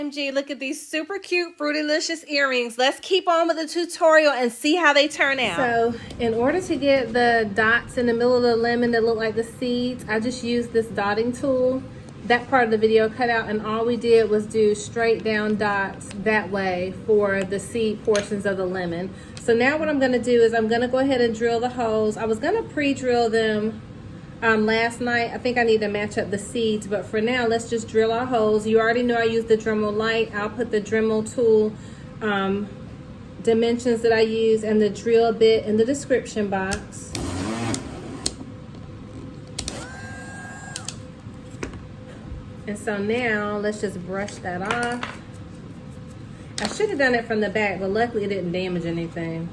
OMG, look at these super cute Fruitylicious earrings. Let's keep on with the tutorial and see how they turn out. So in order to get the dots in the middle of the lemon that look like the seeds, I just used this dotting tool. That part of the video cut out, and all we did was do straight down dots that way for the seed portions of the lemon. So now what I'm going to do is I'm going to go ahead and drill the holes. I was going to pre-drill them last night. I think I need to match up the seeds, but for now let's just drill our holes. You already know I use the Dremel Light. I'll put the Dremel Tool dimensions that I use and the drill bit in the description box. And so now let's just brush that off. I should have done it from the back, but luckily it didn't damage anything.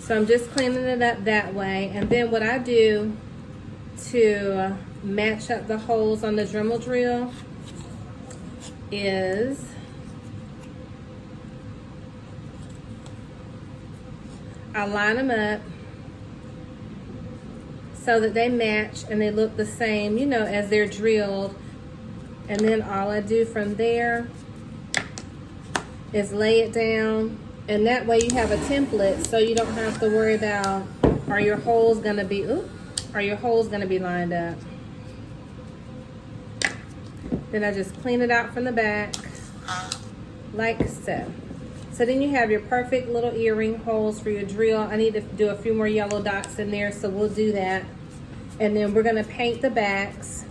So I'm just cleaning it up that way. And then what I do to match up the holes on the Dremel drill is I line them up so that they match and they look the same, you know, as they're drilled. And then all I do from there is lay it down. And that way you have a template, so you don't have to worry about, are your holes gonna be lined up? Then I just clean it out from the back, like so. So then you have your perfect little earring holes for your drill. I need to do a few more yellow dots in there, so we'll do that. And then we're gonna paint the backs.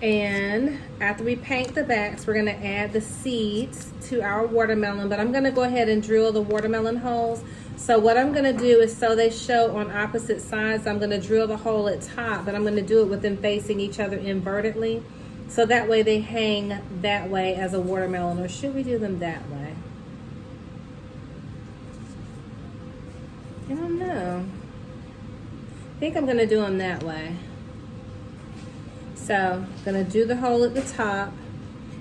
And after we paint the backs, we're gonna add the seeds to our watermelon, but I'm gonna go ahead and drill the watermelon holes. So what I'm gonna do is, so they show on opposite sides, I'm gonna drill the hole at top, but I'm gonna do it with them facing each other invertedly. So that way they hang that way as a watermelon, or should we do them that way? I don't know. I think I'm gonna do them that way. So I'm gonna do the hole at the top,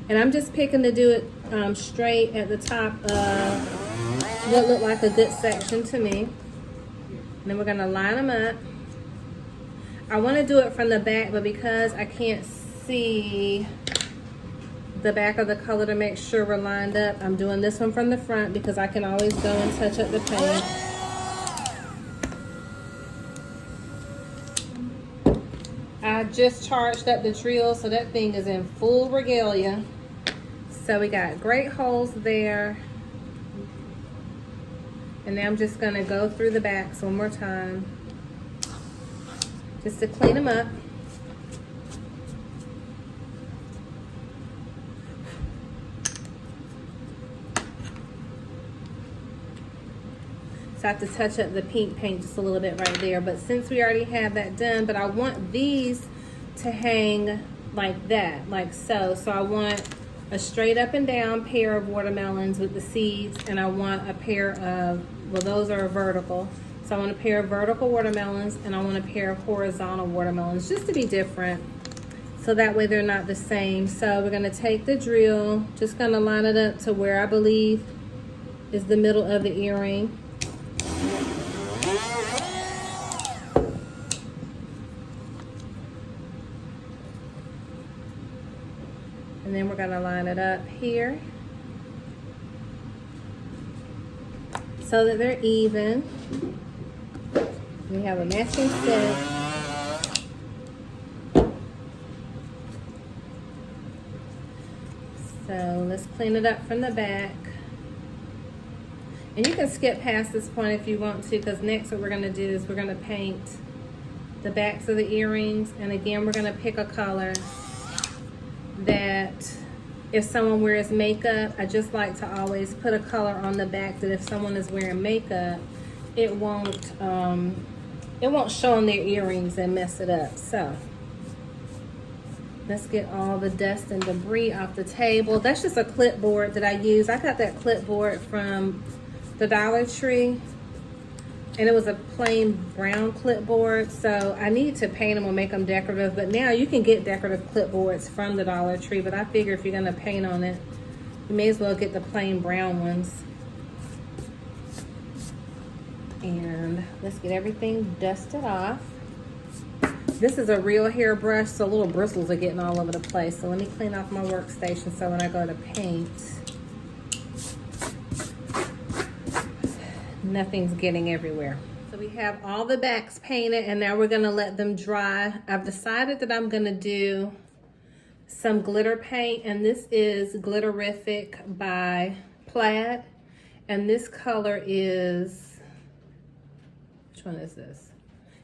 and I'm just picking to do it straight at the top of what looked like a good section to me. And then we're gonna line them up. I wanna do it from the back, but because I can't see the back of the color to make sure we're lined up, I'm doing this one from the front because I can always go and touch up the paint. I just charged up the drill, so that thing is in full regalia. So we got great holes there. And now I'm just gonna go through the backs one more time, just to clean them up. So I have to touch up the pink paint just a little bit right there, but since we already have that done, but I want these to hang like that, like so. So I want a straight up and down pair of watermelons with the seeds, and I want a pair of, well, those are vertical. So I want a pair of vertical watermelons, and I want a pair of horizontal watermelons, just to be different, so that way they're not the same. So we're gonna take the drill, just gonna line it up to where I believe is the middle of the earring. And then we're gonna line it up here so that they're even. We have a matching set. So let's clean it up from the back. And you can skip past this point if you want to, because next what we're gonna do is we're gonna paint the backs of the earrings. And again, we're gonna pick a color that if someone wears makeup, I just like to always put a color on the back that if someone is wearing makeup, it won't show on their earrings and mess it up. So let's get all the dust and debris off the table. That's just a clipboard that I use. I got that clipboard from the Dollar Tree, and it was a plain brown clipboard, so I need to paint them or make them decorative. But now you can get decorative clipboards from the Dollar Tree, but I figure if you're gonna paint on it, you may as well get the plain brown ones. And let's get everything dusted off. This is a real hair brush, so little bristles are getting all over the place. So let me clean off my workstation so when I go to paint, nothing's getting everywhere. So we have all the backs painted, and now we're gonna let them dry. I've decided that I'm gonna do some glitter paint, and this is Glitterific by Plaid, and this color is, which one is this?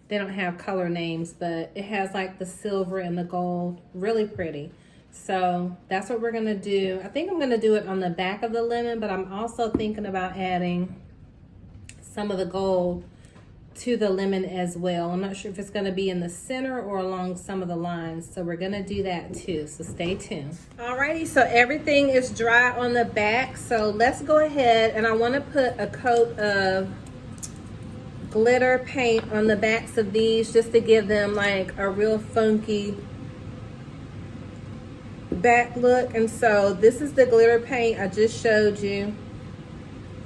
They don't have color names, but it has like the silver and the gold, really pretty. So that's what we're gonna do. I think I'm gonna do it on the back of the lemon, but I'm also thinking about adding some of the gold to the lemon as well. I'm not sure if it's gonna be in the center or along some of the lines, so we're gonna do that too, so stay tuned. Alrighty, so everything is dry on the back, so let's go ahead, and I wanna put a coat of glitter paint on the backs of these just to give them like a real funky back look. And so this is the glitter paint I just showed you.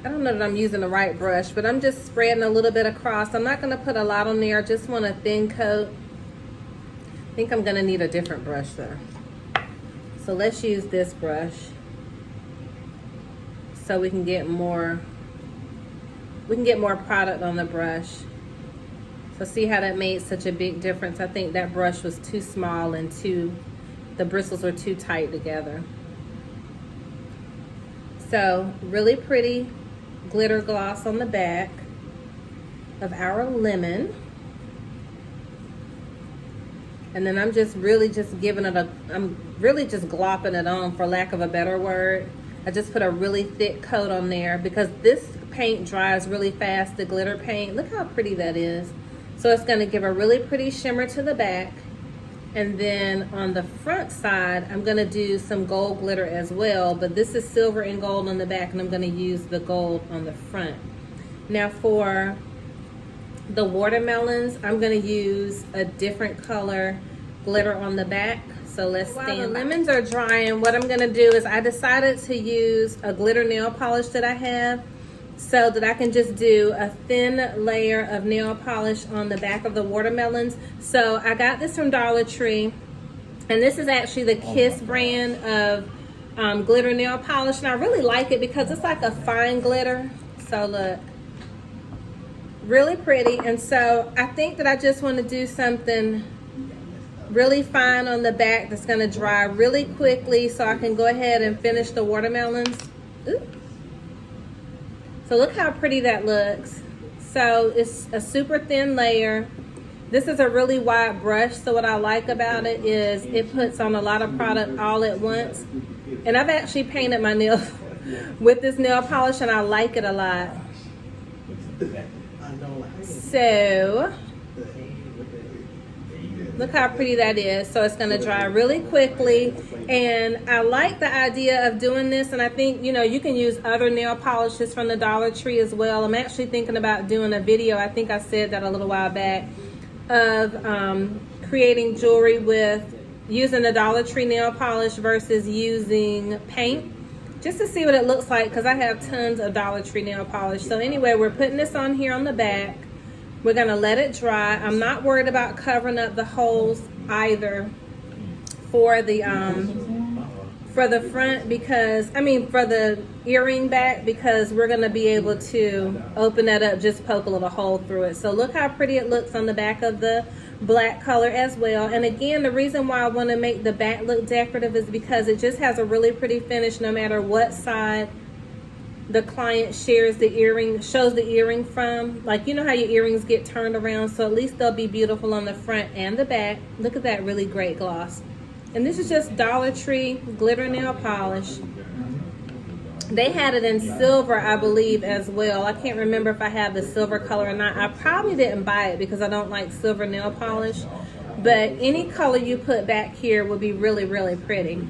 I don't know that I'm using the right brush, but I'm just spreading a little bit across. I'm not going to put a lot on there. I just want a thin coat. I think I'm going to need a different brush though. So let's use this brush so we can get more product on the brush. So see how that made such a big difference? I think that brush was too small and the bristles were too tight together. So really pretty glitter gloss on the back of our lemon. And then I'm really just giving it I'm really just glopping it on, for lack of a better word. I just put a really thick coat on there because this paint dries really fast, the glitter paint. Look how pretty that is. So it's going to give a really pretty shimmer to the back. And then on the front side, I'm going to do some gold glitter as well, but this is silver and gold on the back, and I'm going to use the gold on the front. Now for the watermelons, I'm going to use a different color glitter on the back. So let's stand by. While the lemons are drying, what I'm going to do is I decided to use a glitter nail polish that I have so that I can just do a thin layer of nail polish on the back of the watermelons. So I got this from Dollar Tree, and this is actually the Kiss brand of glitter nail polish, and I really like it because it's like a fine glitter. So look, really pretty. And so I think that I just want to do something really fine on the back that's going to dry really quickly so I can go ahead and finish the watermelons. Ooh. So look how pretty that looks. So it's a super thin layer. This is a really wide brush, so what I like about it is it puts on a lot of product all at once. And I've actually painted my nails with this nail polish, and I like it a lot. So look how pretty that is. So it's going to dry really quickly, and I like the idea of doing this, and I think, you know, you can use other nail polishes from the Dollar Tree as well. I'm actually thinking about doing a video, I think I said that a little while back, of creating jewelry with using the Dollar Tree nail polish versus using paint, just to see what it looks like, because I have tons of Dollar Tree nail polish. So anyway, we're putting this on here on the back. We're going to let it dry. I'm not worried about covering up the holes either for the front, because for the earring back, because we're going to be able to open that up, just poke a little hole through it. So look how pretty it looks on the back of the black color as well. And again, the reason why I want to make the back look decorative is because it just has a really pretty finish no matter what side the client shows the earring from. Like, you know how your earrings get turned around, so at least they'll be beautiful on the front and the back. Look at that really great gloss. And this is just Dollar Tree glitter nail polish. They had it in silver, I believe, as well. I can't remember if I have the silver color or not. I probably didn't buy it because I don't like silver nail polish, but any color you put back here would be really, really pretty.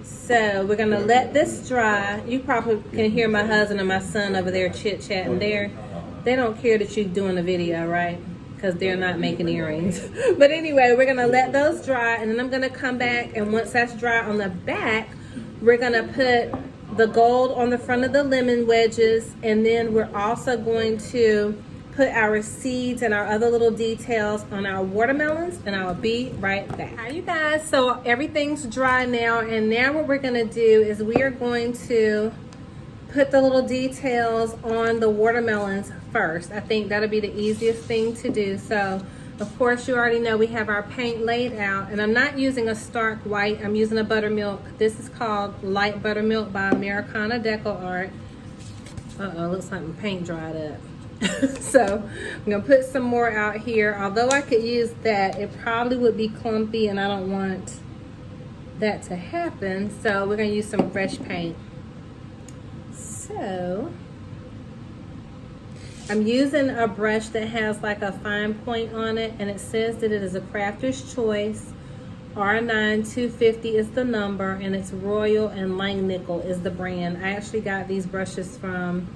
So we're gonna let this dry. You probably can hear my husband and my son over there chit-chatting. They don't care that you're doing a video, right? Because they're not making earrings. But anyway, we're gonna let those dry, and then I'm gonna come back, and once that's dry on the back, we're gonna put the gold on the front of the lemon wedges, and then we're also going to put our seeds and our other little details on our watermelons, and I'll be right back. Hi you guys, so everything's dry now, and now what we're gonna do is we are going to put the little details on the watermelons first. I think that'll be the easiest thing to do. So of course you already know we have our paint laid out, and I'm not using a stark white, I'm using a buttermilk. This is called Light Buttermilk by Americana Deco Art. Uh-oh, looks like my paint dried up. So I'm gonna put some more out here. Although I could use that, it probably would be clumpy and I don't want that to happen. So we're gonna use some fresh paint. So I'm using a brush that has like a fine point on it, and it says that it is a Crafter's Choice. R9 250 is the number, and it's Royal and Langnickel is the brand. I actually got these brushes from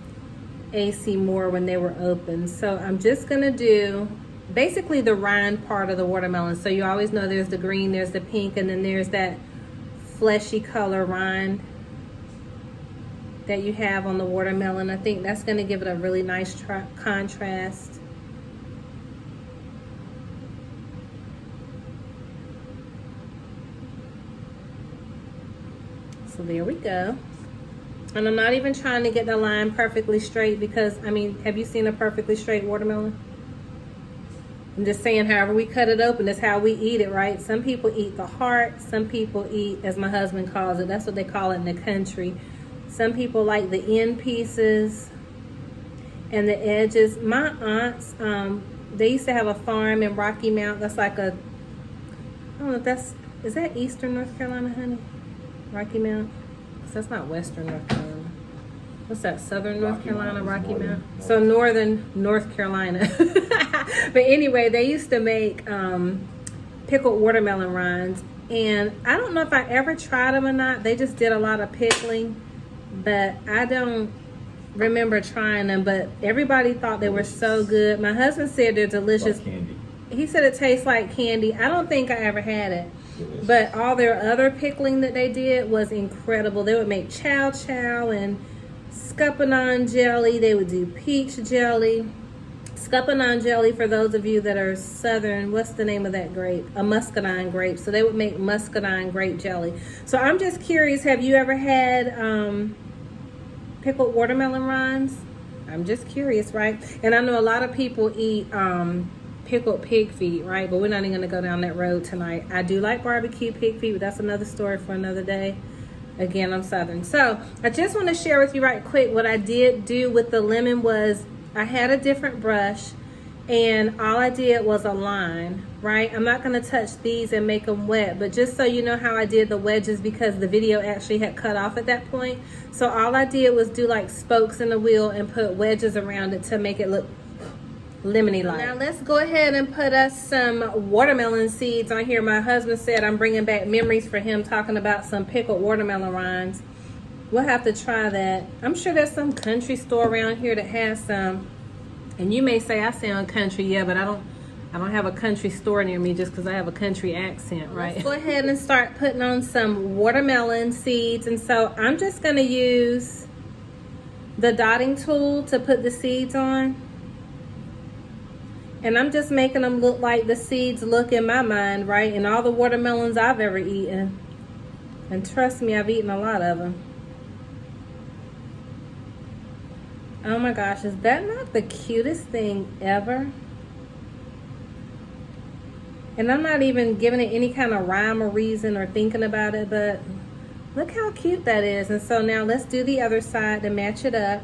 AC Moore when they were open. So I'm just gonna do basically the rind part of the watermelon. So you always know there's the green, there's the pink, and then there's that fleshy color rind that you have on the watermelon. I think that's gonna give it a really nice contrast. So there we go. And I'm not even trying to get the line perfectly straight, because, I mean, have you seen a perfectly straight watermelon? I'm just saying, however we cut it open is how we eat it, right? Some people eat the heart. Some people eat, as my husband calls it, that's what they call it in the country. Some people like the end pieces and the edges. My aunts, they used to have a farm in Rocky Mount. That's like a, I don't know if that's, is that Eastern North Carolina, honey? Rocky Mount? So that's not Western North Carolina. What's that? Southern North Carolina, Rocky Mount? So Northern North Carolina. But anyway, they used to make pickled watermelon rinds. And I don't know if I ever tried them or not. They just did a lot of pickling. But I don't remember trying them. But everybody thought they were so good. My husband said they're delicious. Like candy. He said it tastes like candy. I don't think I ever had it. But all their other pickling that they did was incredible. They would make chow chow and scuppernong jelly. They would do peach jelly. Scuppernong jelly, for those of you that are southern, what's the name of that grape? A muscadine grape. So they would make muscadine grape jelly. So I'm just curious, have you ever had pickled watermelon rinds? I'm just curious, right? And I know a lot of people eat pickled pig feet, right? But we're not even gonna go down that road tonight. I do like barbecue pig feet, but that's another story for another day. Again, I'm southern. So I just want to share with you right quick what I did do with the lemon was I had a different brush, and all I did was a line, right? I'm not gonna touch these and make them wet, but just so you know how I did the wedges, because the video actually had cut off at that point. So all I did was do like spokes in the wheel and put wedges around it to make it look lemony like. Now let's go ahead and put us some watermelon seeds on here. My husband said I'm bringing back memories for him talking about some pickled watermelon rinds. We'll have to try that. I'm sure there's some country store around here that has some. And you may say I sound country, yeah, but I don't have a country store near me just because I have a country accent, right? Let's go ahead and start putting on some watermelon seeds. And so I'm just gonna use the dotting tool to put the seeds on. And I'm just making them look like the seeds look in my mind, right? And all the watermelons I've ever eaten. And trust me, I've eaten a lot of them. Oh my gosh, is that not the cutest thing ever? And I'm not even giving it any kind of rhyme or reason or thinking about it, but look how cute that is. And so now let's do the other side to match it up.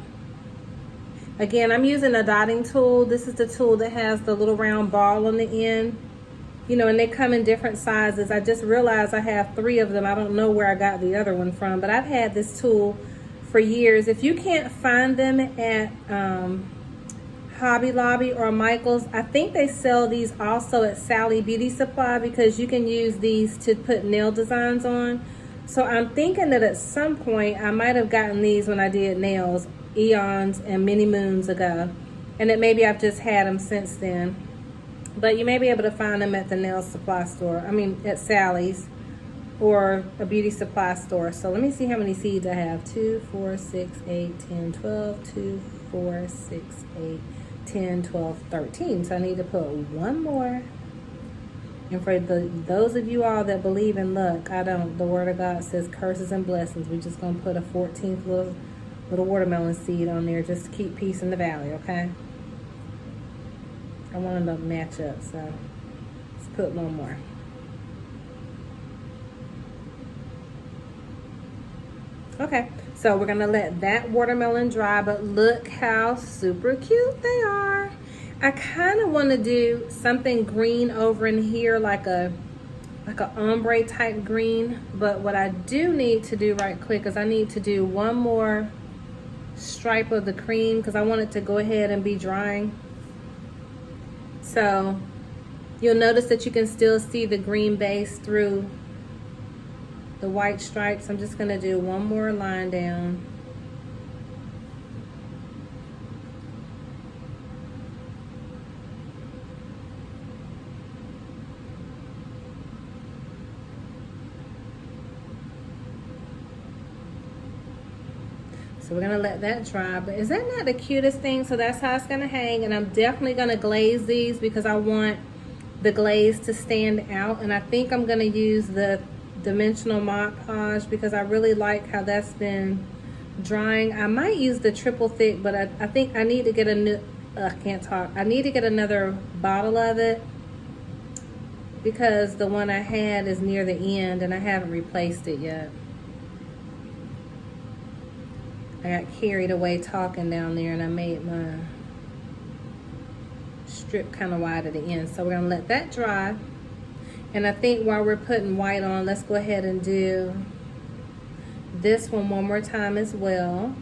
Again, I'm using a dotting tool. This is the tool that has the little round ball on the end. You know, and they come in different sizes. I just realized I have 3 of them. I don't know where I got the other one from, but I've had this tool for years. If you can't find them at Hobby Lobby or Michael's, I think they sell these also at Sally Beauty Supply, because you can use these to put nail designs on. So I'm thinking that at some point I might have gotten these when I did nails eons and many moons ago, and that maybe I've just had them since then. But you may be able to find them at the nail supply store, I mean at Sally's or a beauty supply store. So let me see how many seeds I have. 2, 4, 6, 8, 10, 12, 2, 4, 6, 8, 10, 12, 13. So I need to put one more. And for those of you all that believe in luck, I don't. The Word of God says curses and blessings. We're just going to put a 14th little watermelon seed on there just to keep peace in the valley, okay? I want them to match up, so let's put one more. Okay, so we're gonna let that watermelon dry, but look how super cute they are. I kind of want to do something green over in here, like a ombre type green, but what I do need to do right quick is I need to do one more stripe of the cream because I want it to go ahead and be drying. So you'll notice that you can still see the green base through the white stripes. I'm just going to do one more line down. So we're gonna let that dry, but is that not the cutest thing? So that's how it's gonna hang, and I'm definitely gonna glaze these because I want the glaze to stand out, and I think I'm gonna use the dimensional Mod Podge because I really like how that's been drying. I might use the triple thick, but I think I need to get a new, I can't talk. I need to get another bottle of it because the one I had is near the end and I haven't replaced it yet. I got carried away talking down there and I made my strip kind of wide at the end. So we're gonna let that dry. And I think while we're putting white on, let's go ahead and do this one more time as well.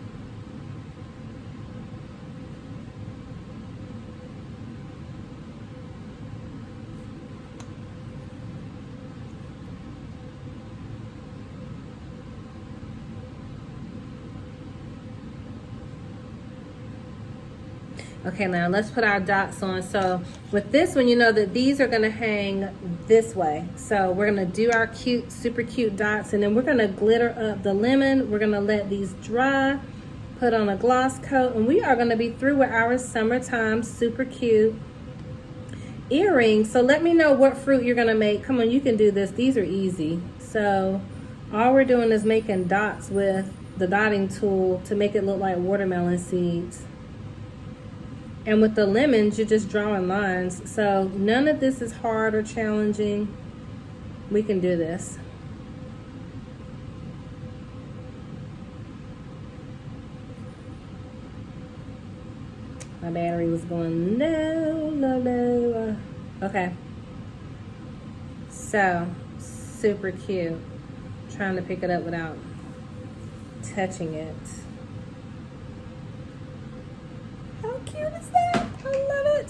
Okay, now let's put our dots on. So with this one, you know that these are gonna hang this way. So we're gonna do our cute, super cute dots, and then we're gonna glitter up the lemon. We're gonna let these dry, put on a gloss coat, and we are gonna be through with our summertime super cute earrings. So let me know what fruit you're gonna make. Come on, you can do this. These are easy. So all we're doing is making dots with the dotting tool to make it look like watermelon seeds. And with the lemons, you're just drawing lines. So none of this is hard or challenging. We can do this. My battery was going low. Okay. So, super cute. Trying to pick it up without touching it. How cute is that? I love it.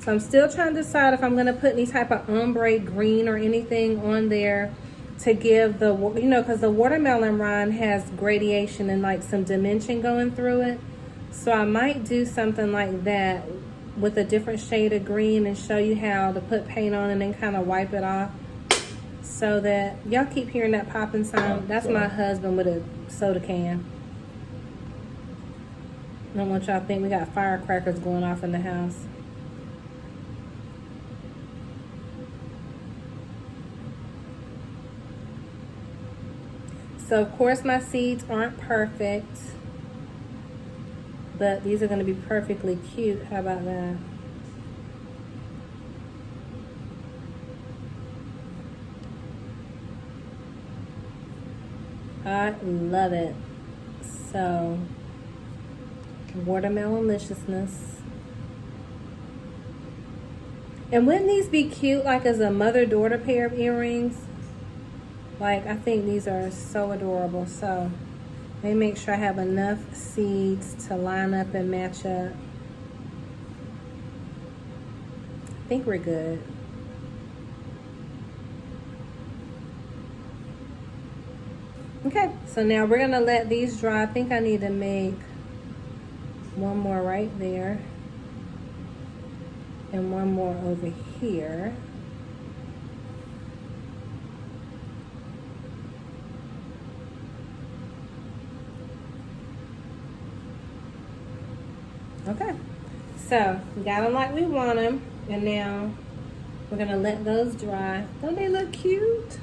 So I'm still trying to decide if I'm going to put any type of ombre green or anything on there to give the, you know, because the watermelon rind has gradation and like some dimension going through it. So I might do something like that with a different shade of green and show you how to put paint on and then kind of wipe it off. So that, y'all keep hearing that popping sound. That's my husband with a soda can. I don't want y'all to think we got firecrackers going off in the house. So of course my seeds aren't perfect, but these are going to be perfectly cute. How about that? I love it. So watermelon-liciousness. And wouldn't these be cute like as a mother-daughter pair of earrings? Like, I think these are so adorable. So let me make sure I have enough seeds to line up and match up. I think we're good. Okay, so now we're gonna let these dry. I think I need to make one more right there and one more over here. Okay, So we got them like we want them, and now we're gonna let those dry. Don't they look cute?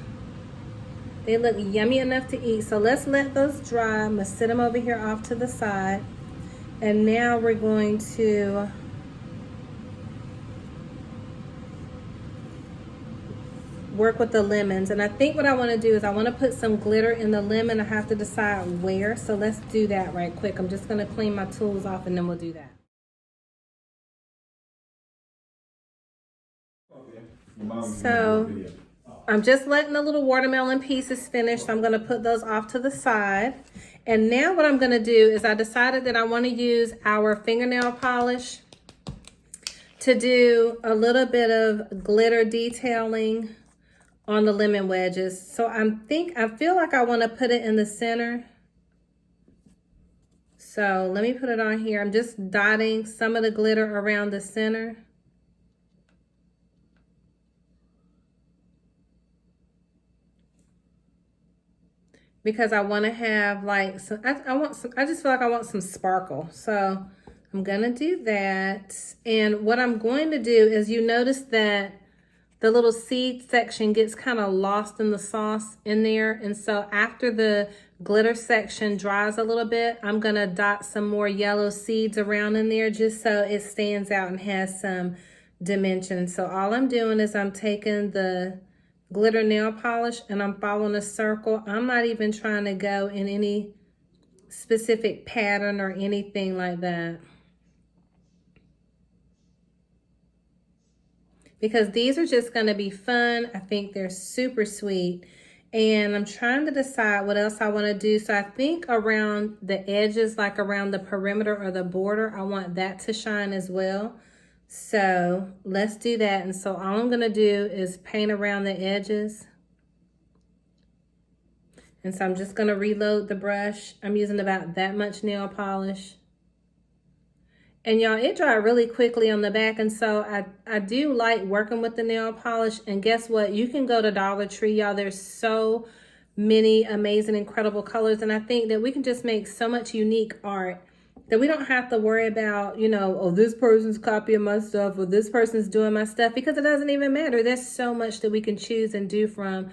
They look yummy enough to eat. So let's let those dry. I'm gonna sit them over here off to the side. And now we're going to work with the lemons. And I think what I want to do is I want to put some glitter in the lemon. I have to decide where. So let's do that right quick. I'm just going to clean my tools off and then we'll do that. So I'm just letting the little watermelon pieces finish. So I'm going to put those off to the side. And now what I'm going to do is I decided that I want to use our fingernail polish to do a little bit of glitter detailing on the lemon wedges. So I feel like I want to put it in the center. So let me put it on here. I'm just dotting some of the glitter around the center. Because I want to have like some, I just feel like I want some sparkle. So I'm gonna do that. And what I'm going to do is, you notice that the little seed section gets kind of lost in the sauce in there. And so after the glitter section dries a little bit, I'm gonna dot some more yellow seeds around in there just so it stands out and has some dimension. So all I'm doing is I'm taking the glitter nail polish and I'm following a circle. I'm not even trying to go in any specific pattern or anything like that, because these are just going to be fun. I think they're super sweet, and I'm trying to decide what else I want to do. So I think around the edges, like around the perimeter or the border, I want that to shine as well. So let's do that. And so all I'm going to do is paint around the edges. And so I'm just going to reload the brush. I'm using about that much nail polish. And y'all, it dried really quickly on the back. And so I do like working with the nail polish. And guess what? You can go to Dollar Tree, y'all. There's so many amazing, incredible colors. And I think that we can just make so much unique art that we don't have to worry about, you know, oh, this person's copying my stuff or this person's doing my stuff, because it doesn't even matter. There's so much that we can choose and do from.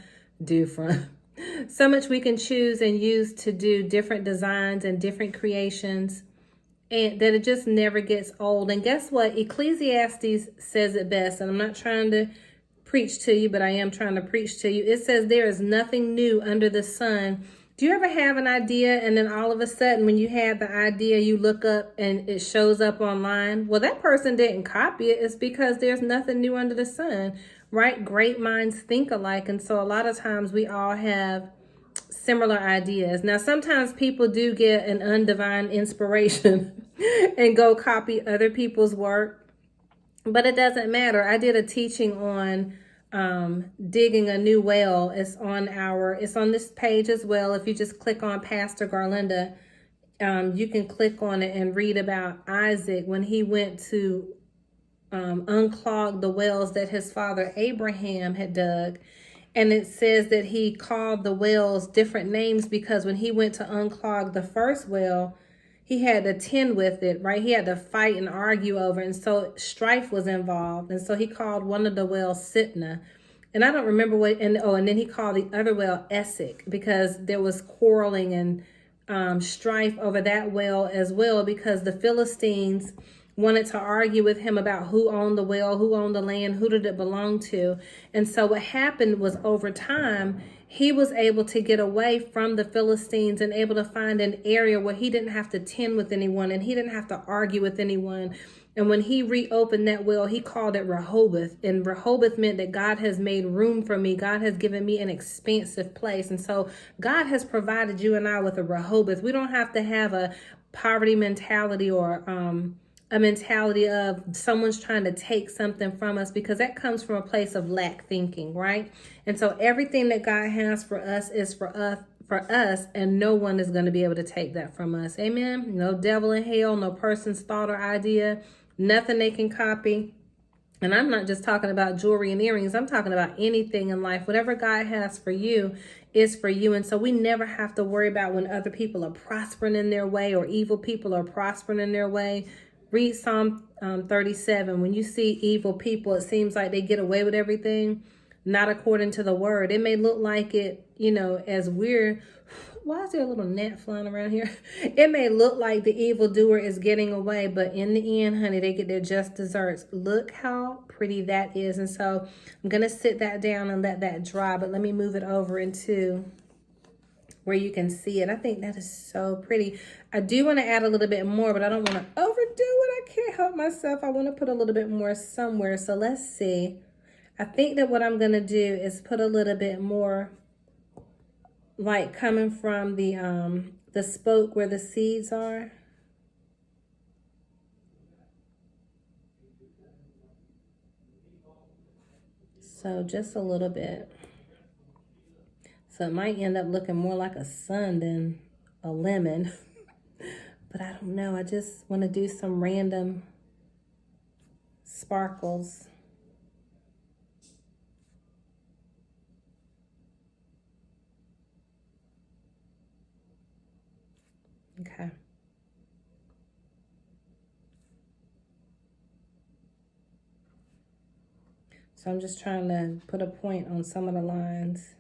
So much we can choose and use to do different designs and different creations, and that it just never gets old. And guess what? Ecclesiastes says it best, and I'm not trying to preach to you, but I am trying to preach to you. It says there is nothing new under the sun. Do you ever have an idea and then all of a sudden when you have the idea, you look up and it shows up online? Well, that person didn't copy it. It's because there's nothing new under the sun, right? Great minds think alike. And so a lot of times we all have similar ideas. Now, sometimes people do get an undivine inspiration and go copy other people's work, but it doesn't matter. I did a teaching on digging a new well. It's on this page as well. If you just click on Pastor Garlinda, you can click on it and read about Isaac when he went to unclog the wells that his father Abraham had dug. And it says that he called the wells different names because when he went to unclog the first well, he had to tend with it, right? He had to fight and argue over it. And so strife was involved. And so he called one of the wells Sitna. And I don't remember what, and then he called the other well Essek, because there was quarreling and strife over that well as well, because the Philistines wanted to argue with him about who owned the well, who owned the land, who did it belong to. And so what happened was, over time, he was able to get away from the Philistines and able to find an area where he didn't have to tend with anyone and he didn't have to argue with anyone. And when he reopened that well, he called it Rehoboth. And Rehoboth meant that God has made room for me. God has given me an expansive place. And so God has provided you and I with a Rehoboth. We don't have to have a poverty mentality or a mentality of someone's trying to take something from us, because that comes from a place of lack thinking, right? And so everything that God has for us is for us, and no one is going to be able to take that from us. Amen. No devil in hell, no person's thought or idea, nothing they can copy. And I'm not just talking about jewelry and earrings. I'm talking about anything in life. Whatever God has for you is for you. And so we never have to worry about when other people are prospering in their way or evil people are prospering in their way. read Psalm 37. When you see evil people, it seems like they get away with everything, not according to the word. It may look like it, you know, as we're, why is there a little gnat flying around here? It may look like the evildoer is getting away, but in the end, honey, they get their just desserts. Look how pretty that is. And so I'm going to sit that down and let that dry, but let me move it over into where you can see it. I think that is so pretty. I do want to add a little bit more, but I don't want to overdo it. I can't help myself. I want to put a little bit more somewhere. So let's see. I think that what I'm going to do is put a little bit more like coming from the spoke where the seeds are. So just a little bit. So it might end up looking more like a sun than a lemon. But I don't know. I just want to do some random sparkles. Okay. So I'm just trying to put a point on some of the lines.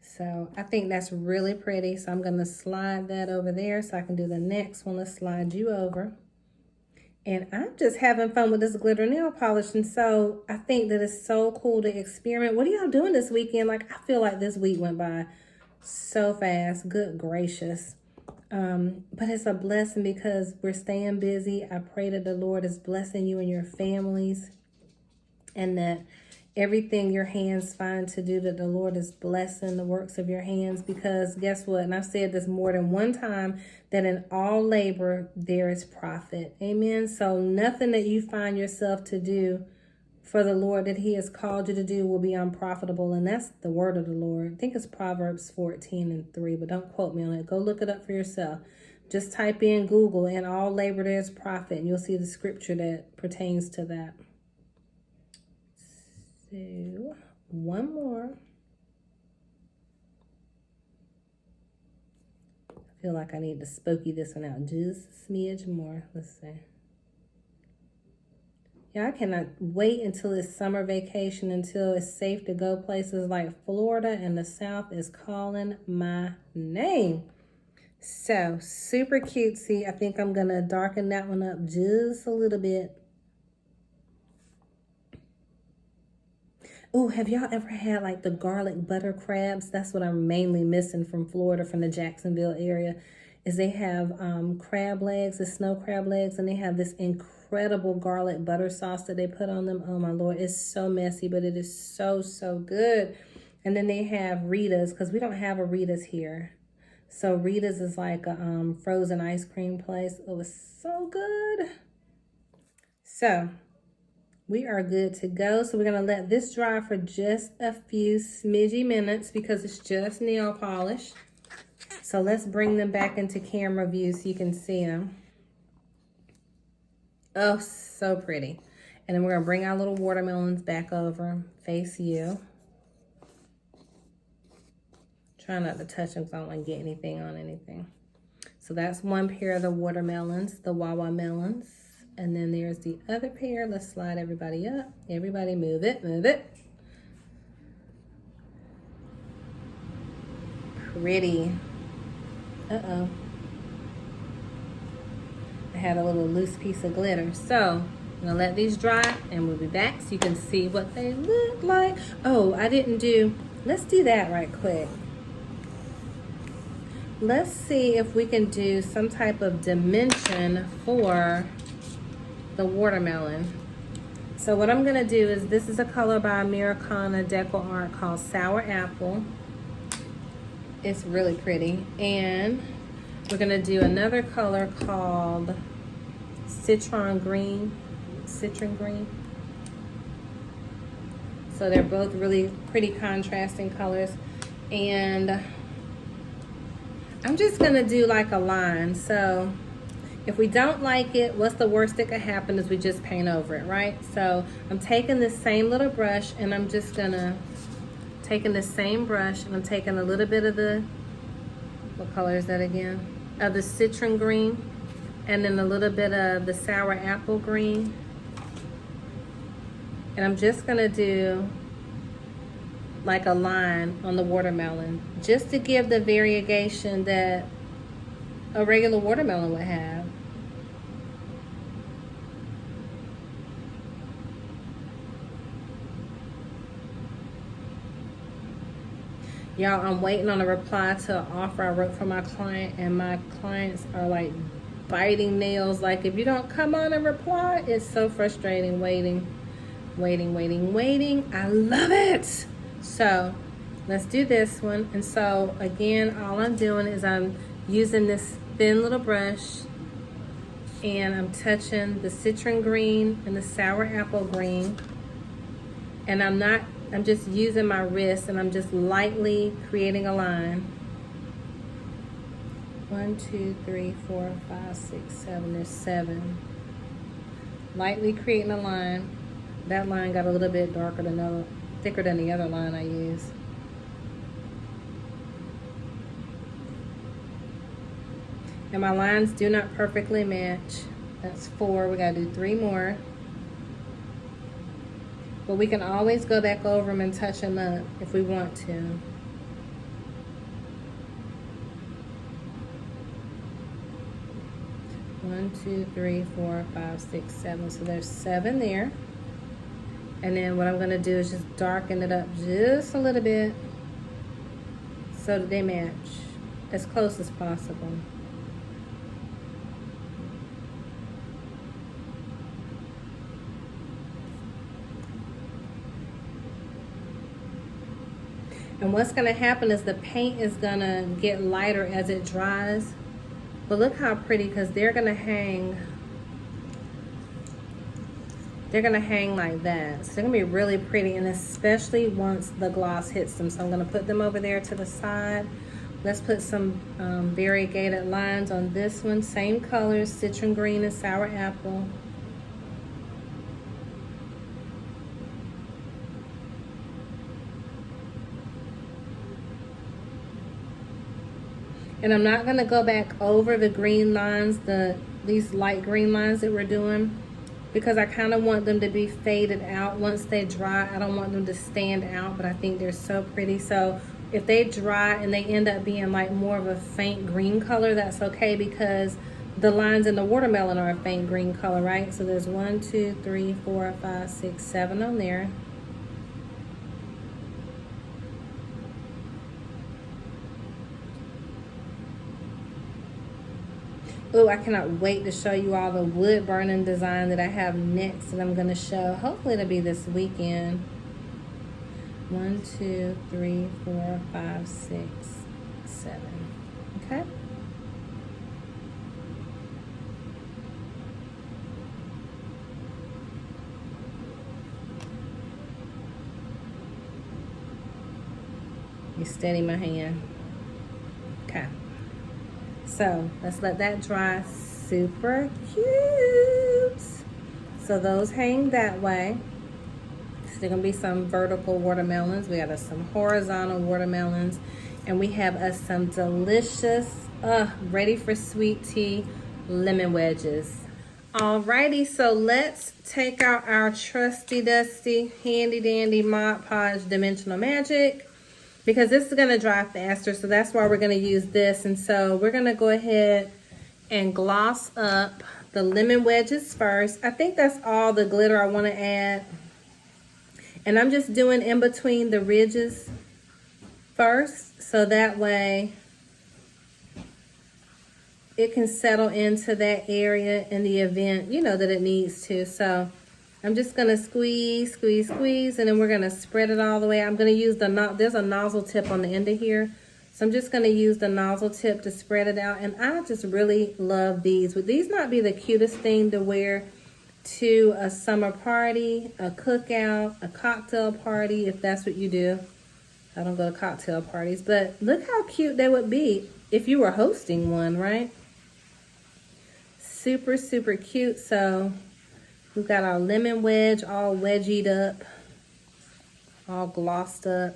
So I think that's really pretty. So I'm going to slide that over there so I can do the next one. Let's slide you over. And I'm just having fun with this glitter nail polish. And so I think that it's so cool to experiment. What are y'all doing this weekend? Like, I feel like this week went by so fast. Good gracious. But it's a blessing because we're staying busy. I pray that the Lord is blessing you and your families, and that everything your hands find to do, that the Lord is blessing the works of your hands. Because guess what? And I've said this more than one time, that in all labor there is profit. Amen. So nothing that you find yourself to do for the Lord that he has called you to do will be unprofitable. And that's the word of the Lord. I think it's Proverbs 14:3, but don't quote me on it. Go look it up for yourself. Just type in Google, "in all labor there's profit," and you'll see the scripture that pertains to that. So one more. I feel like I need to spooky this one out just a smidge more. Let's see. Yeah, I cannot wait until it's summer vacation, until it's safe to go places like Florida, and the South is calling my name. So, super cutesy. I think I'm going to darken that one up just a little bit. Oh, have y'all ever had like the garlic butter crabs? That's what I'm mainly missing from Florida, from the Jacksonville area, is they have crab legs, the snow crab legs, and they have this incredible garlic butter sauce that they put on them. Oh my Lord, it's so messy, but it is so, so good. And then they have Rita's, because we don't have a Rita's here. So Rita's is like a frozen ice cream place. It was so good. So we are good to go. So we're going to let this dry for just a few smidgy minutes because it's just nail polish. So let's bring them back into camera view so you can see them. Oh, so pretty. And then we're going to bring our little watermelons back over, face you. Try not to touch them because I don't want to get anything on anything. So that's one pair of the watermelons, the Wawa melons. And then there's the other pair. Let's slide everybody up. Everybody move it, move it. Pretty. Uh-oh. I had a little loose piece of glitter. So I'm gonna let these dry and we'll be back so you can see what they look like. Oh, I didn't do, let's do that right quick. Let's see if we can do some type of dimension for the watermelon. So what I'm gonna do is, this is a color by Americana Deco Art called Sour Apple. It's really pretty. And we're gonna do another color called Citron Green. Citron Green. So they're both really pretty contrasting colors. And I'm just gonna do like a line. So if we don't like it, what's the worst that could happen is we just paint over it, right? So I'm taking this same little brush and I'm just gonna, taking the same brush and I'm taking a little bit of the, what color is that again? Of the Citron Green. and then a little bit of the sour apple green. And I'm just gonna do like a line on the watermelon, just to give the variegation that a regular watermelon would have. Y'all, I'm waiting on a reply to an offer I wrote for my client, and my clients are like biting nails. Like, if you don't come on and reply, it's so frustrating. Waiting. I love it. So let's do this one. And so again, all I'm doing is I'm using this thin little brush, and I'm touching the citron green and the sour apple green, and I'm just using my wrist, and I'm just lightly creating a line. 1, 2, 3, 4, 5, 6, 7. There's 7. Lightly creating a line. That line got a little bit thicker than the other line I used. And my lines do not perfectly match. That's 4. We gotta do 3 more. But we can always go back over them and touch them up if we want to. One, 2, 3, 4, 5, 6, 7. So there's 7 there. And then what I'm gonna do is just darken it up just a little bit so that they match as close as possible. And what's gonna happen is the paint is gonna get lighter as it dries. But look how pretty, because they're gonna hang like that. So they're gonna be really pretty, and especially once the gloss hits them. So I'm gonna put them over there to the side. Let's put some variegated lines on this one. Same colors, citron green and sour apple. And I'm not gonna go back over the green lines, these light green lines that we're doing, because I kind of want them to be faded out once they dry. I don't want them to stand out, but I think they're so pretty. So if they dry and they end up being like more of a faint green color, that's okay, because the lines in the watermelon are a faint green color, right? So there's 1, 2, 3, 4, 5, 6, 7 on there. Oh, I cannot wait to show you all the wood burning design that I have next that I'm going to show. Hopefully it'll be this weekend. 1, 2, 3, 4, 5, 6, 7. Okay. You steady my hand. Okay. So let's let that dry. Super cute. So those hang that way. So there are gonna be some vertical watermelons. We got some horizontal watermelons, and we have us some delicious, ready for sweet tea lemon wedges. Alrighty, so let's take out our trusty dusty handy dandy Mod Podge Dimensional Magic, because this is going to dry faster, so that's why we're going to use this. And so we're going to go ahead and gloss up the lemon wedges first. I think that's all the glitter I want to add. And I'm just doing in between the ridges first, so that way it can settle into that area in the event, you know, that it needs to. So I'm just going to squeeze, squeeze, squeeze, and then we're going to spread it all the way. I'm going to use there's a nozzle tip on the end of here. So I'm just going to use the nozzle tip to spread it out. And I just really love these. Would these not be the cutest thing to wear to a summer party, a cookout, a cocktail party, if that's what you do? I don't go to cocktail parties, but look how cute they would be if you were hosting one, right? Super, super cute. So we've got our lemon wedge all wedgied up, all glossed up.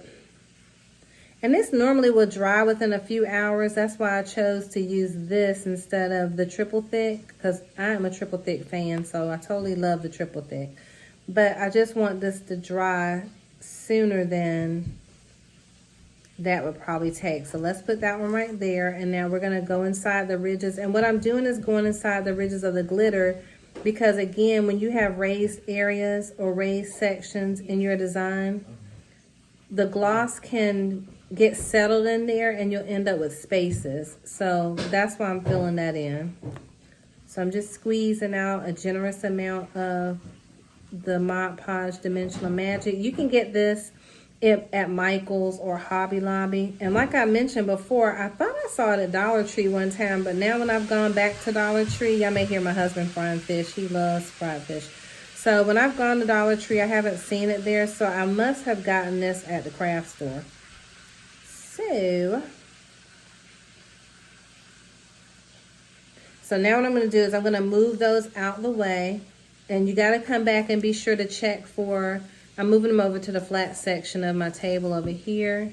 And this normally will dry within a few hours. That's why I chose to use this instead of the triple thick, because I am a triple thick fan, so I totally love the triple thick. But I just want this to dry sooner than that would probably take. So let's put that one right there. And now we're going to go inside the ridges. And what I'm doing is going inside the ridges of the glitter, because again, when you have raised areas or raised sections in your design, the gloss can get settled in there and you'll end up with spaces. So that's why I'm filling that in. So I'm just squeezing out a generous amount of the Mod Podge Dimensional Magic. You can get this at Michael's or Hobby Lobby. And like I mentioned before, I thought I saw it at Dollar Tree one time, but now when I've gone back to Dollar Tree, y'all may hear my husband frying fish. He loves fried fish. So when I've gone to Dollar Tree, I haven't seen it there, so I must have gotten this at the craft store. So now what I'm going to do is I'm going to move those out the way. And you got to come back and be sure to check for, I'm moving them over to the flat section of my table over here.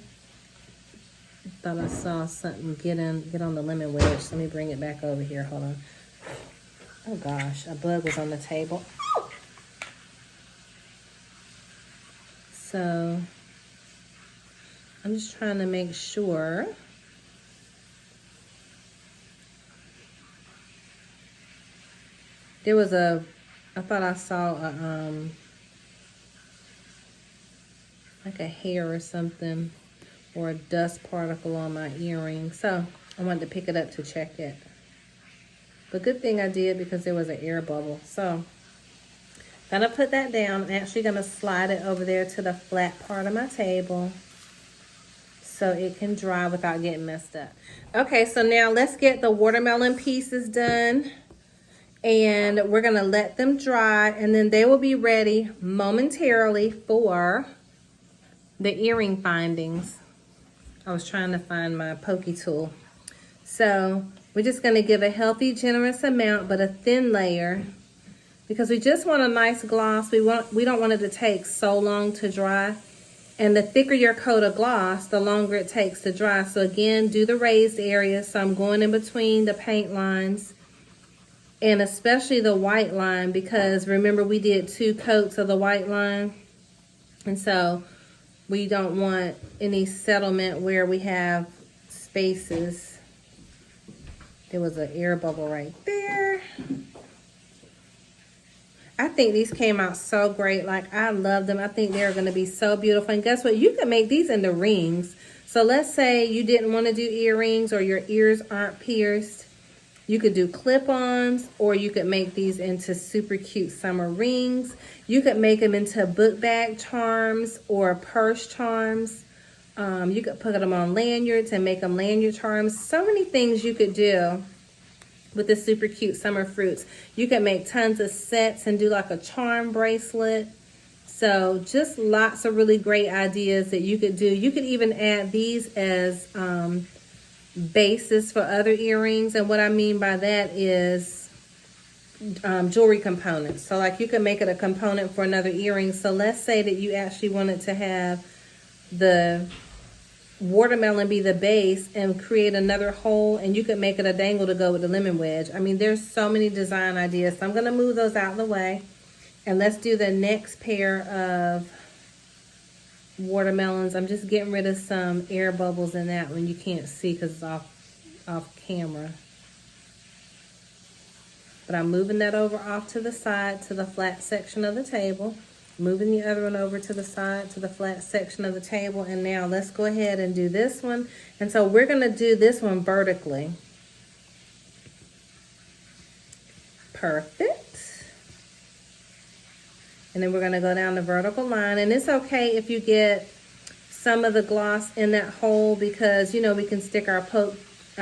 Thought I saw something get on the lemon wedge. Let me bring it back over here. Hold on. Oh gosh, a bug was on the table. So I'm just trying to make sure. There was I thought I saw like a hair or something, or a dust particle on my earring. So I wanted to pick it up to check it. But good thing I did, because there was an air bubble. So gonna put that down. I'm actually gonna slide it over there to the flat part of my table so it can dry without getting messed up. Okay, so now let's get the watermelon pieces done. And we're gonna let them dry, and then they will be ready momentarily for the earring findings. I was trying to find my pokey tool. So we're just gonna give a healthy, generous amount, but a thin layer, because we just want a nice gloss. We don't want it to take so long to dry. And the thicker your coat of gloss, the longer it takes to dry. So again, do the raised areas. So I'm going in between the paint lines, and especially the white line, because remember we did 2 coats of the white line. And so we don't want any settlement where we have spaces. There was an air bubble right there. I think these came out so great. Like, I love them. I think they're going to be so beautiful. And guess what? You can make these into rings. So let's say you didn't want to do earrings, or your ears aren't pierced. You could do clip-ons, or you could make these into super cute summer rings. You could make them into book bag charms or purse charms. You could put them on lanyards and make them lanyard charms. So many things you could do with the super cute summer fruits. You can make tons of sets and do like a charm bracelet. So just lots of really great ideas that you could do. You could even add these as bases for other earrings. And what I mean by that is jewelry components. So like you can make it a component for another earring. So let's say that you actually wanted to have the watermelon be the base and create another hole, and you could make it a dangle to go with the lemon wedge. I mean, there's so many design ideas. So I'm going to move those out of the way, and let's do the next pair of watermelons. I'm just getting rid of some air bubbles in that one. You can't see because it's off camera, but I'm moving that over off to the side to the flat section of the table. Moving the other one over to the side to the flat section of the table. And now let's go ahead and do this one. And so we're going to do this one vertically. Perfect. And then we're going to go down the vertical line. And it's okay if you get some of the gloss in that hole, because, you know, we can stick our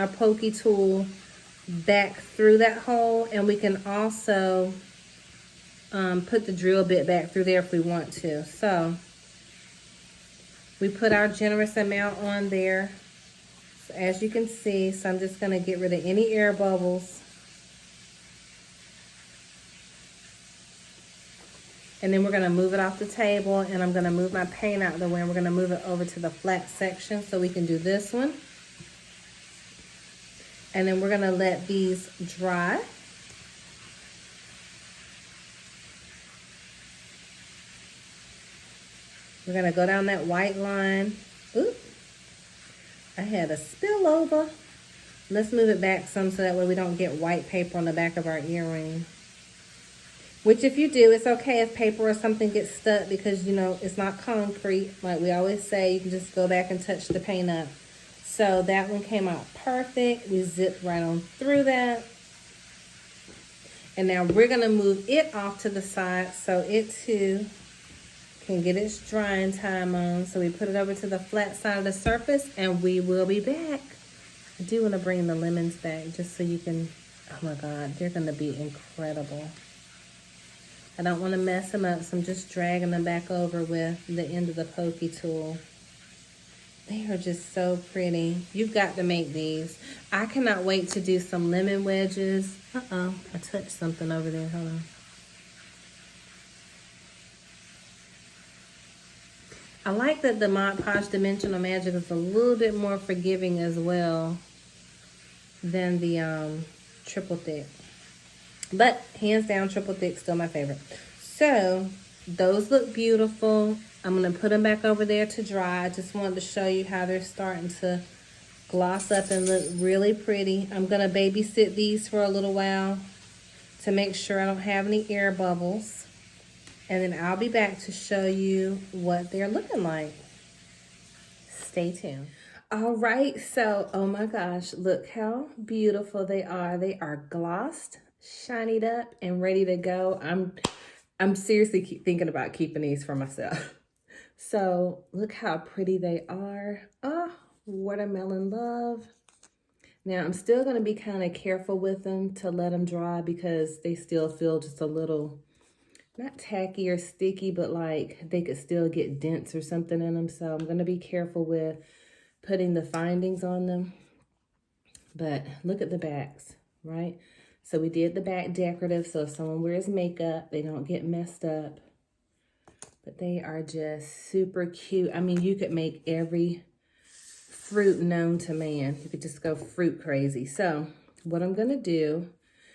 pokey tool back through that hole. And we can also put the drill bit back through there if we want to. So we put our generous amount on there, so as you can see. So I'm just going to get rid of any air bubbles. And then we're gonna move it off the table, and I'm gonna move my paint out of the way, and we're gonna move it over to the flat section so we can do this one. And then we're gonna let these dry. We're gonna go down that white line. Oop, I had a spillover. Let's move it back some so that way we don't get white paper on the back of our earring. Which if you do, it's okay if paper or something gets stuck because, you know, it's not concrete. Like we always say, you can just go back and touch the paint up. So that one came out perfect. We zipped right on through that. And now we're gonna move it off to the side so it too can get its drying time on. So we put it over to the flat side of the surface and we will be back. I do want to bring the lemons back just so you can, oh my God, they're gonna be incredible. I don't want to mess them up, so I'm just dragging them back over with the end of the pokey tool. They are just so pretty. You've got to make these. I cannot wait to do some lemon wedges. Uh-oh, I touched something over there. Hold on. I like that the Mod Podge Dimensional Magic is a little bit more forgiving as well than the triple thick. But hands down, triple thick still my favorite. So those look beautiful. I'm gonna put them back over there to dry. I just wanted to show you how they're starting to gloss up and look really pretty. I'm gonna babysit these for a little while to make sure I don't have any air bubbles. And then I'll be back to show you what they're looking like. Stay tuned. All right, so, oh my gosh, look how beautiful they are. They are glossed, shinied up, and ready to go. I'm seriously thinking about keeping these for myself. So look how pretty they are. Oh, watermelon love. Now I'm still gonna be kind of careful with them to let them dry because they still feel just a little, not tacky or sticky, but like they could still get dents or something in them. So I'm gonna be careful with putting the findings on them. But look at the backs, right? So we did the back decorative, so if someone wears makeup, they don't get messed up. But they are just super cute. I mean, you could make every fruit known to man. You could just go fruit crazy. So what I'm gonna do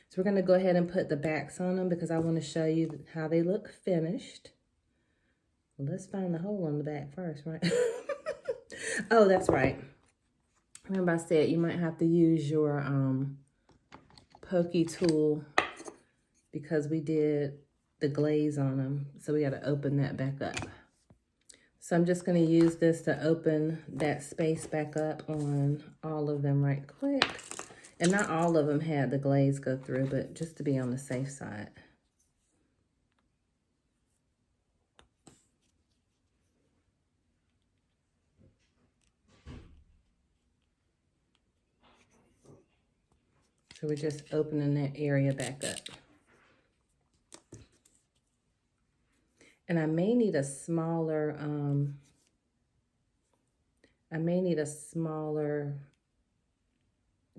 is we're gonna go ahead and put the backs on them because I wanna show you how they look finished. Well, let's find the hole on the back first, right? Oh, that's right. Remember I said you might have to use your pokey tool because we did the glaze on them. So we got to open that back up. So I'm just going to use this to open that space back up on all of them right quick. And not all of them had the glaze go through, but just to be on the safe side. So we're just opening that area back up. And I may need a smaller,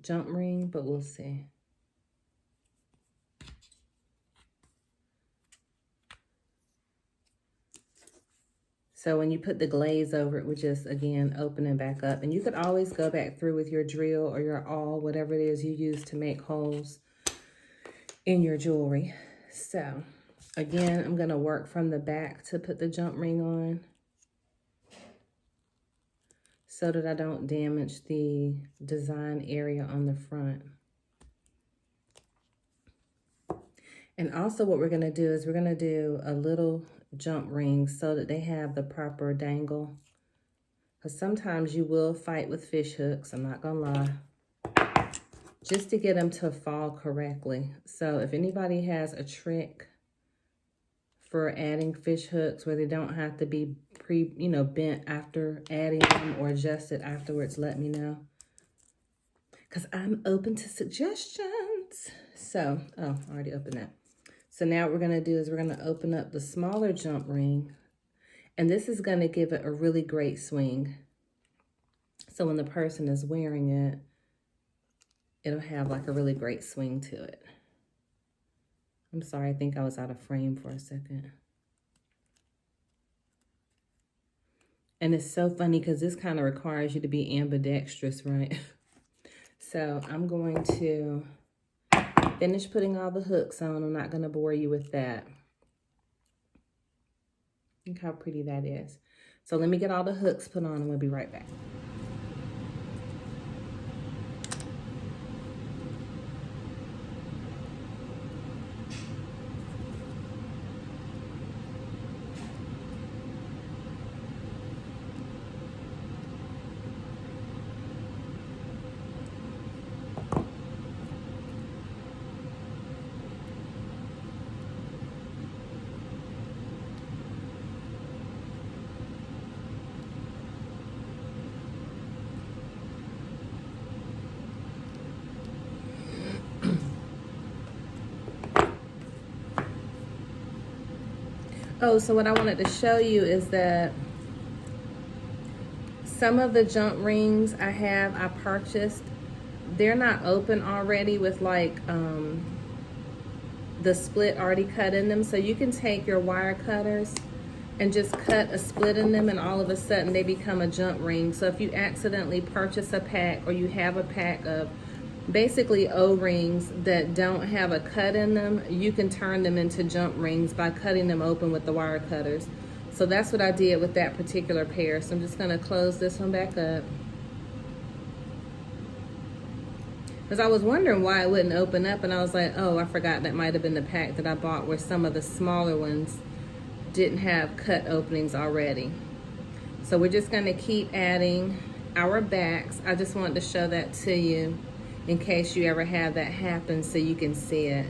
jump ring, but we'll see. So when you put the glaze over it, we're just, again, opening back up. And you could always go back through with your drill or your awl, whatever it is you use to make holes in your jewelry. So again, I'm going to work from the back to put the jump ring on so that I don't damage the design area on the front. And also what we're going to do is we're going to do a little jump ring so that they have the proper dangle. Because sometimes you will fight with fish hooks, I'm not going to lie, just to get them to fall correctly. So if anybody has a trick for adding fish hooks where they don't have to be bent after adding them or adjusted afterwards, let me know. Because I'm open to suggestions. So, oh, I already opened that. So now what we're going to do is we're going to open up the smaller jump ring. And this is going to give it a really great swing. So when the person is wearing it, it'll have like a really great swing to it. I'm sorry, I think I was out of frame for a second. And it's so funny because this kind of requires you to be ambidextrous, right? So I'm going to finish putting all the hooks on. I'm not going to bore you with that. Look how pretty that is. So let me get all the hooks put on and we'll be right back. Oh, so what I wanted to show you is that some of the jump rings I purchased, they're not open already with like the split already cut in them. So you can take your wire cutters and just cut a split in them and all of a sudden they become a jump ring. So if you accidentally purchase a pack or you have a pack of basically O-rings that don't have a cut in them, you can turn them into jump rings by cutting them open with the wire cutters. So that's what I did with that particular pair. So I'm just gonna close this one back up. Because I was wondering why it wouldn't open up, and I was like, oh, I forgot that might have been the pack that I bought where some of the smaller ones didn't have cut openings already. So we're just gonna keep adding our backs. I just wanted to show that to you in case you ever have that happen so you can see it.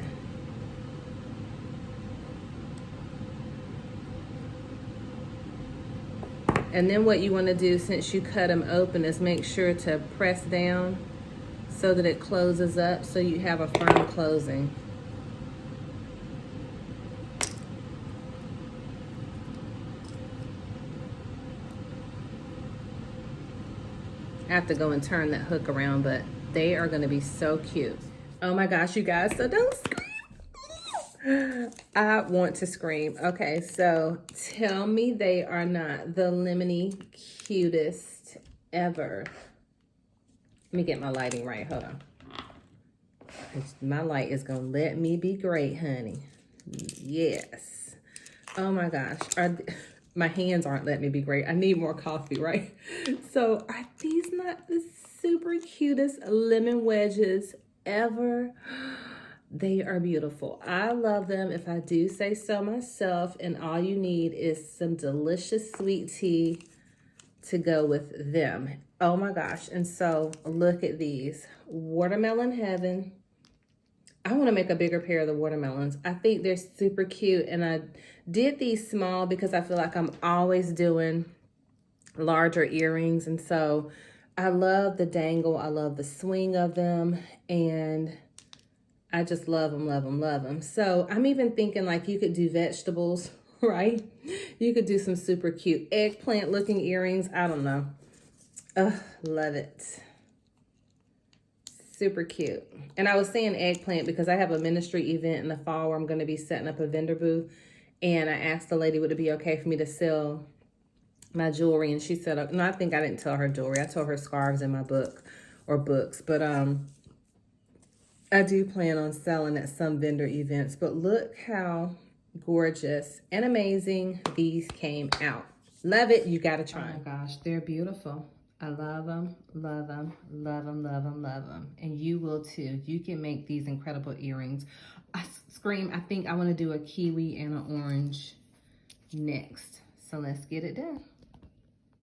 And then what you want to do since you cut them open is make sure to press down so that it closes up so you have a firm closing. I have to go and turn that hook around, but they are going to be so cute. Oh my gosh, you guys, so don't scream. I want to scream. Okay, so tell me they are not the lemony cutest ever. Let me get my lighting right. Hold on. My light is going to let me be great, honey. Yes. Oh my gosh. My hands aren't letting me be great. I need more coffee, right? So are these not the super cutest lemon wedges ever? They are beautiful. I love them if I do say so myself, and all you need is some delicious sweet tea to go with them. Oh my gosh. And so look at these. Watermelon Heaven. I want to make a bigger pair of the watermelons. I think they're super cute, and I did these small because I feel like I'm always doing larger earrings, and so I love the dangle. I love the swing of them, and I just love them, love them, love them. So I'm even thinking like you could do vegetables, right? You could do some super cute eggplant looking earrings. I don't know. Love it. Super cute. And I was saying eggplant because I have a ministry event in the fall where I'm going to be setting up a vendor booth. And I asked the lady, would it be okay for me to sell my jewelry? And she said, no, I think I didn't tell her jewelry. I told her scarves in my book or books. But I do plan on selling at some vendor events. But look how gorgeous and amazing these came out. Love it. You got to try. Oh my gosh, they're beautiful. I love them, love them, love them, love them, love them. And you will too. You can make these incredible earrings. I scream, I think I want to do a kiwi and an orange next. So let's get it done.